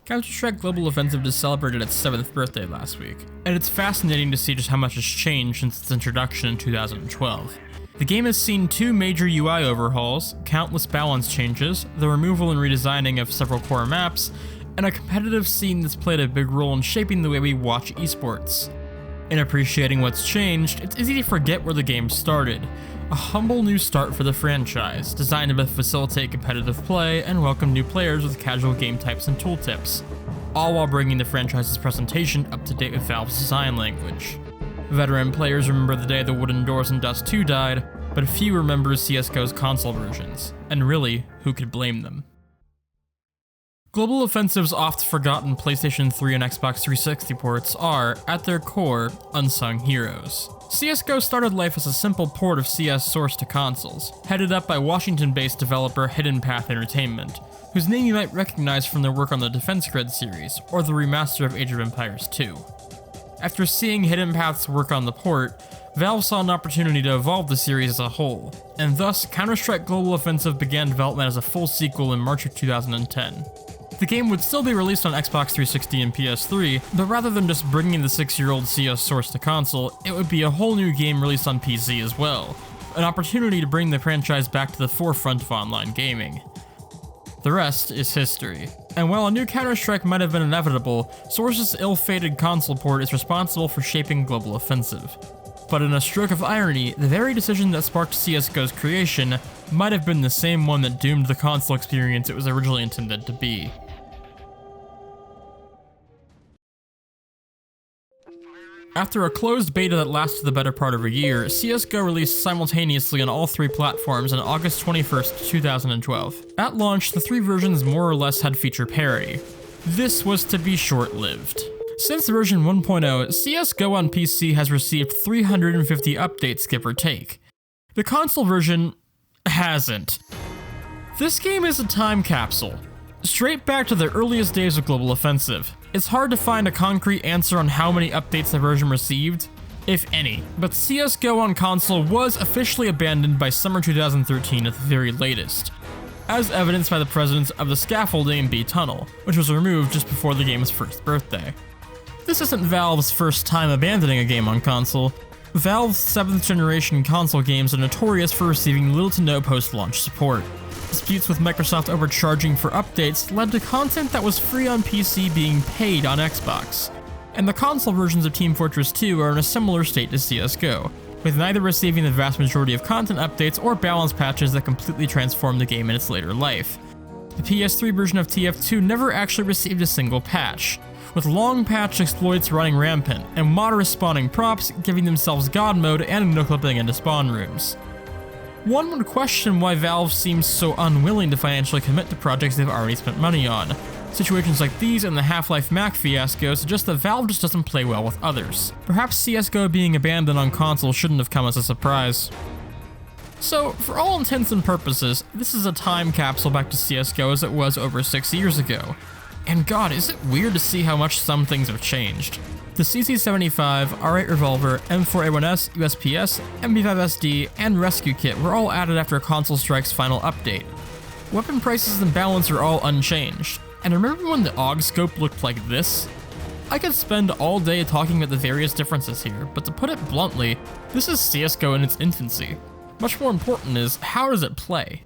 Counter-Strike Global Offensive just celebrated its 7th birthday last week, and it's fascinating to see just how much has changed since its introduction in 2012. The game has seen 2 major UI overhauls, countless balance changes, the removal and redesigning of several core maps, and a competitive scene that's played a big role in shaping the way we watch esports. In appreciating what's changed, it's easy to forget where the game started. A humble new start for the franchise, designed to facilitate competitive play and welcome new players with casual game types and tooltips, all while bringing the franchise's presentation up to date with Valve's design language. Veteran players remember the day the wooden doors in Dust 2 died, but few remember CSGO's console versions, and really, who could blame them? Global Offensive's oft-forgotten PlayStation 3 and Xbox 360 ports are, at their core, unsung heroes. CSGO started life as a simple port of CS source to consoles, headed up by Washington-based developer Hidden Path Entertainment, whose name you might recognize from their work on the Defense Grid series, or the remaster of Age of Empires 2. After seeing Hidden Path's work on the port, Valve saw an opportunity to evolve the series as a whole, and thus Counter-Strike Global Offensive began development as a full sequel in March of 2010. The game would still be released on Xbox 360 and PS3, but rather than just bringing the 6-year-old CS source to console, it would be a whole new game released on PC as well, an opportunity to bring the franchise back to the forefront of online gaming. The rest is history. And while a new Counter-Strike might have been inevitable, Source's ill-fated console port is responsible for shaping Global Offensive. But in a stroke of irony, the very decision that sparked CSGO's creation might have been the same one that doomed the console experience it was originally intended to be. After a closed beta that lasted the better part of a year, CSGO released simultaneously on all 3 platforms on August 21st, 2012. At launch, the 3 versions more or less had feature parity. This was to be short-lived. Since version 1.0, CSGO on PC has received 350 updates, give or take. The console version hasn't. This game is a time capsule, straight back to the earliest days of Global Offensive. It's hard to find a concrete answer on how many updates the version received, if any, but CSGO on console was officially abandoned by summer 2013 at the very latest, as evidenced by the presence of the scaffolding in B Tunnel, which was removed just before the game's first birthday. This isn't Valve's first time abandoning a game on console. Valve's 7th generation console games are notorious for receiving little to no post-launch support. Disputes with Microsoft overcharging for updates led to content that was free on PC being paid on Xbox. And the console versions of Team Fortress 2 are in a similar state to CSGO, with neither receiving the vast majority of content updates or balance patches that completely transform the game in its later life. The PS3 version of TF2 never actually received a single patch, with long patch exploits running rampant, and modders spawning props giving themselves god mode and no-clipping into spawn rooms. One would question why Valve seems so unwilling to financially commit to projects they've already spent money on. Situations like these and the Half-Life Mac fiasco suggest that Valve just doesn't play well with others. Perhaps CSGO being abandoned on console shouldn't have come as a surprise. So, for all intents and purposes, this is a time capsule back to CSGO as it was over 6 years ago. And god, is it weird to see how much some things have changed. The CC75, R8 Revolver, M4A1S, USPS, MP5SD, and Rescue Kit were all added after Console Strike's final update. Weapon prices and balance are all unchanged. And remember when the AUG scope looked like this? I could spend all day talking about the various differences here, but to put it bluntly, this is CSGO in its infancy. Much more important is, how does it play?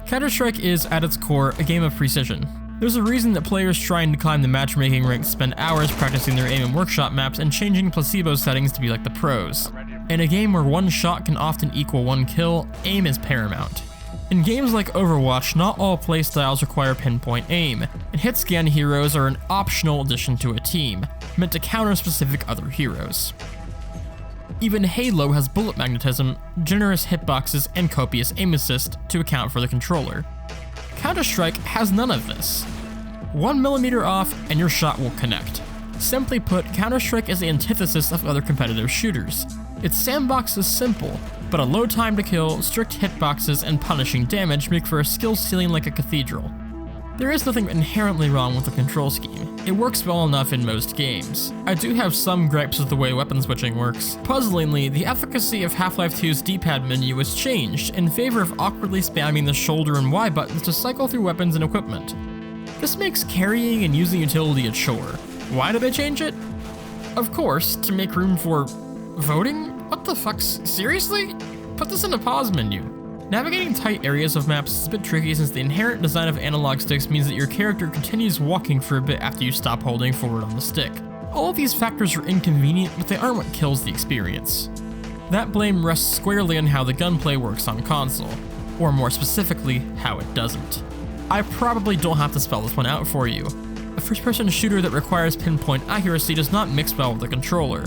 Counter-Strike is, at its core, a game of precision. There's a reason that players trying to climb the matchmaking ranks spend hours practicing their aim and workshop maps and changing placebo settings to be like the pros. In a game where one shot can often equal one kill, aim is paramount. In games like Overwatch, not all playstyles require pinpoint aim, and hit-scan heroes are an optional addition to a team, meant to counter specific other heroes. Even Halo has bullet magnetism, generous hitboxes, and copious aim assist to account for the controller. Counter-Strike has none of this. 1mm off and your shot will connect. Simply put, Counter-Strike is the antithesis of other competitive shooters. Its sandbox is simple, but a low time to kill, strict hitboxes, and punishing damage make for a skill ceiling like a cathedral. There is nothing inherently wrong with the control scheme. It works well enough in most games. I do have some gripes with the way weapon switching works. Puzzlingly, the efficacy of Half-Life 2's D-pad menu was changed in favor of awkwardly spamming the shoulder and Y buttons to cycle through weapons and equipment. This makes carrying and using utility a chore. Why did they change it? Of course, to make room for voting? What the fuck? Seriously? Put this in a pause menu. Navigating tight areas of maps is a bit tricky since the inherent design of analog sticks means that your character continues walking for a bit after you stop holding forward on the stick. All of these factors are inconvenient, but they aren't what kills the experience. That blame rests squarely on how the gunplay works on console, or more specifically, how it doesn't. I probably don't have to spell this one out for you. A first-person shooter that requires pinpoint accuracy does not mix well with the controller.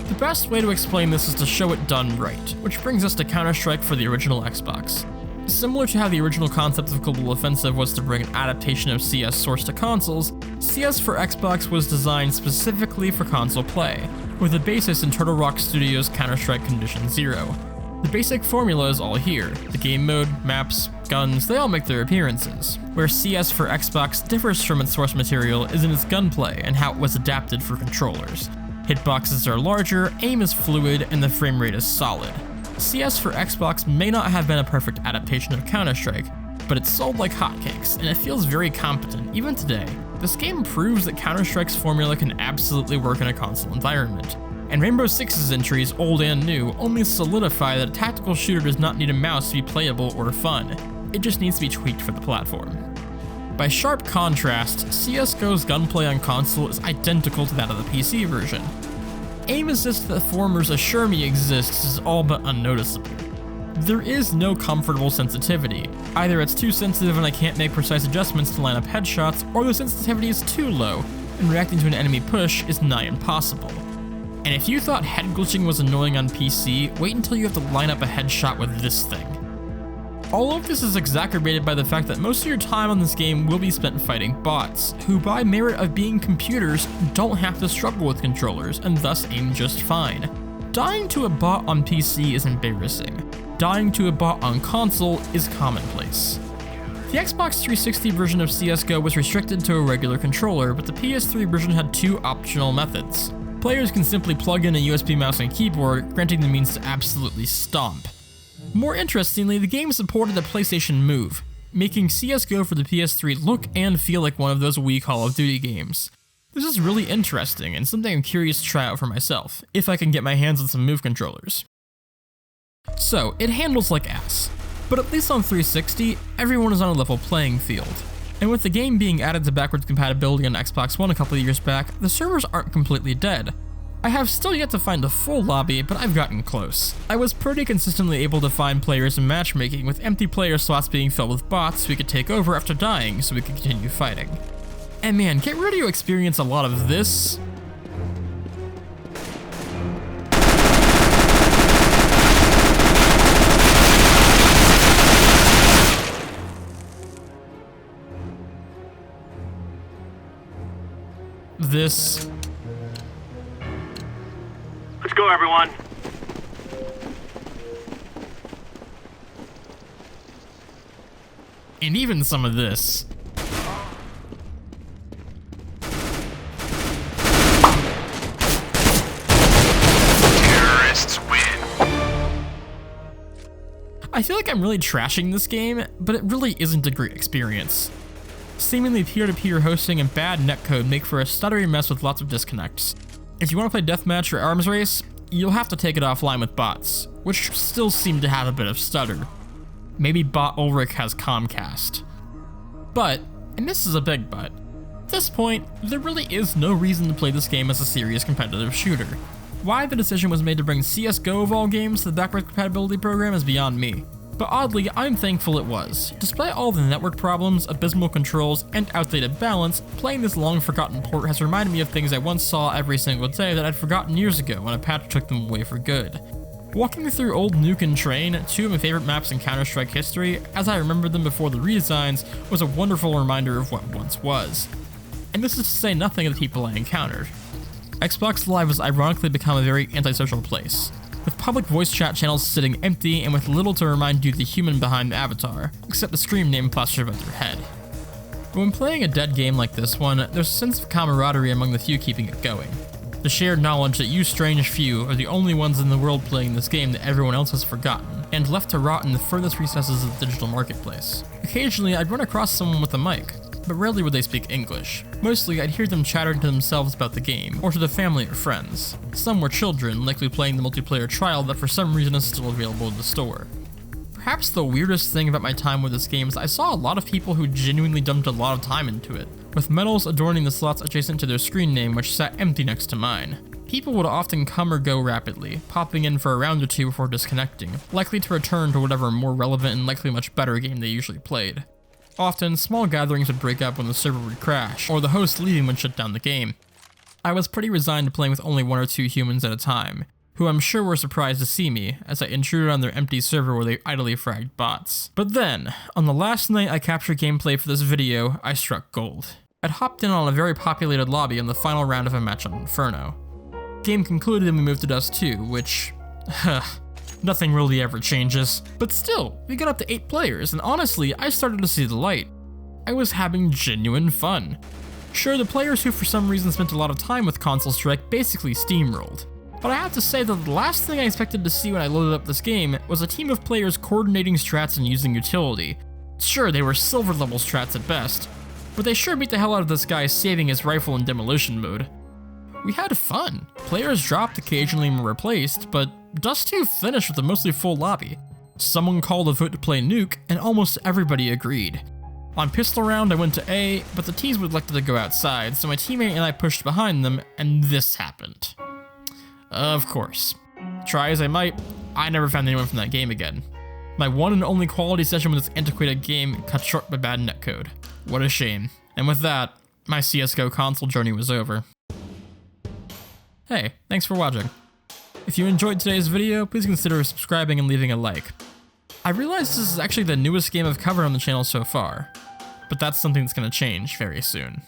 The best way to explain this is to show it done right, which brings us to Counter-Strike for the original Xbox. Similar to how the original concept of Global Offensive was to bring an adaptation of CS Source to consoles, CS for Xbox was designed specifically for console play, with a basis in Turtle Rock Studios' Counter-Strike Condition Zero. The basic formula is all here. The game mode, maps, guns, they all make their appearances. Where CS for Xbox differs from its source material is in its gunplay and how it was adapted for controllers. Hitboxes are larger, aim is fluid, and the frame rate is solid. CS for Xbox may not have been a perfect adaptation of Counter-Strike, but it's sold like hotcakes, and it feels very competent, even today. This game proves that Counter-Strike's formula can absolutely work in a console environment. And Rainbow Six's entries, old and new, only solidify that a tactical shooter does not need a mouse to be playable or fun. It just needs to be tweaked for the platform. By sharp contrast, CSGO's gunplay on console is identical to that of the PC version. Aim assist that formers assure me exists is all but unnoticeable. There is no comfortable sensitivity. Either it's too sensitive and I can't make precise adjustments to line up headshots, or the sensitivity is too low, and reacting to an enemy push is nigh impossible. And if you thought head glitching was annoying on PC, wait until you have to line up a headshot with this thing. All of this is exacerbated by the fact that most of your time on this game will be spent fighting bots, who by merit of being computers don't have to struggle with controllers and thus aim just fine. Dying to a bot on PC is embarrassing. Dying to a bot on console is commonplace. The Xbox 360 version of CSGO was restricted to a regular controller, but the PS3 version had two optional methods. Players can simply plug in a USB mouse and keyboard, granting the means to absolutely stomp. More interestingly, the game supported the PlayStation Move, making CSGO for the PS3 look and feel like one of those Wii Call of Duty games. This is really interesting and something I'm curious to try out for myself, if I can get my hands on some Move controllers. So, it handles like ass, but at least on 360, everyone is on a level playing field. And with the game being added to backwards compatibility on Xbox One a couple of years back, the servers aren't completely dead. I have still yet to find a full lobby, but I've gotten close. I was pretty consistently able to find players in matchmaking, with empty player slots being filled with bots we could take over after dying so we could continue fighting. And man, get ready to experience a lot of this. This. Let's go, everyone. And even some of this. Terrorists win. I feel like I'm really trashing this game, but it really isn't a great experience. Seemingly peer-to-peer hosting and bad netcode make for a stuttery mess with lots of disconnects. If you want to play deathmatch or arms race, you'll have to take it offline with bots, which still seem to have a bit of stutter. Maybe bot Ulrich has Comcast. But, and this is a big but, at this point, there really is no reason to play this game as a serious competitive shooter. Why the decision was made to bring CSGO of all games to the backward compatibility program is beyond me. But oddly, I'm thankful it was. Despite all the network problems, abysmal controls, and outdated balance, playing this long-forgotten port has reminded me of things I once saw every single day that I'd forgotten years ago when a patch took them away for good. Walking through old Nuke and Train, two of my favorite maps in Counter-Strike history, as I remembered them before the redesigns, was a wonderful reminder of what once was. And this is to say nothing of the people I encountered. Xbox Live has ironically become a very antisocial place, with public voice chat channels sitting empty and with little to remind you of the human behind the avatar, except the screen name plastered above your head. But when playing a dead game like this one, there's a sense of camaraderie among the few keeping it going. The shared knowledge that you strange few are the only ones in the world playing this game that everyone else has forgotten, and left to rot in the furthest recesses of the digital marketplace. Occasionally, I'd run across someone with a mic, but rarely would they speak English. Mostly, I'd hear them chattering to themselves about the game, or to their family or friends. Some were children, likely playing the multiplayer trial that for some reason is still available in the store. Perhaps the weirdest thing about my time with this game is I saw a lot of people who genuinely dumped a lot of time into it, with medals adorning the slots adjacent to their screen name which sat empty next to mine. People would often come or go rapidly, popping in for a round or two before disconnecting, likely to return to whatever more relevant and likely much better game they usually played. Often, small gatherings would break up when the server would crash, or the host leaving would shut down the game. I was pretty resigned to playing with only 1 or 2 humans at a time, who I'm sure were surprised to see me, as I intruded on their empty server where they idly fragged bots. But then, on the last night I captured gameplay for this video, I struck gold. I'd hopped in on a very populated lobby on the final round of a match on Inferno. Game concluded and we moved to Dust 2, which, nothing really ever changes. But still, we got up to 8 players, and honestly, I started to see the light. I was having genuine fun. Sure, the players who for some reason spent a lot of time with Console Strike basically steamrolled. But I have to say that the last thing I expected to see when I loaded up this game was a team of players coordinating strats and using utility. Sure, they were silver level strats at best, but they sure beat the hell out of this guy saving his rifle in demolition mode. We had fun. Players dropped occasionally and were replaced, but Dust 2 finished with a mostly full lobby. Someone called a vote to play Nuke, and almost everybody agreed. On pistol round, I went to A, but the T's would elected to go outside, so my teammate and I pushed behind them, and this happened. Of course. Try as I might, I never found anyone from that game again. My one and only quality session with this antiquated game cut short by bad netcode. What a shame. And with that, my CSGO console journey was over. Hey, thanks for watching. If you enjoyed today's video, please consider subscribing and leaving a like. I realize this is actually the newest game I've covered on the channel so far, but that's something that's going to change very soon.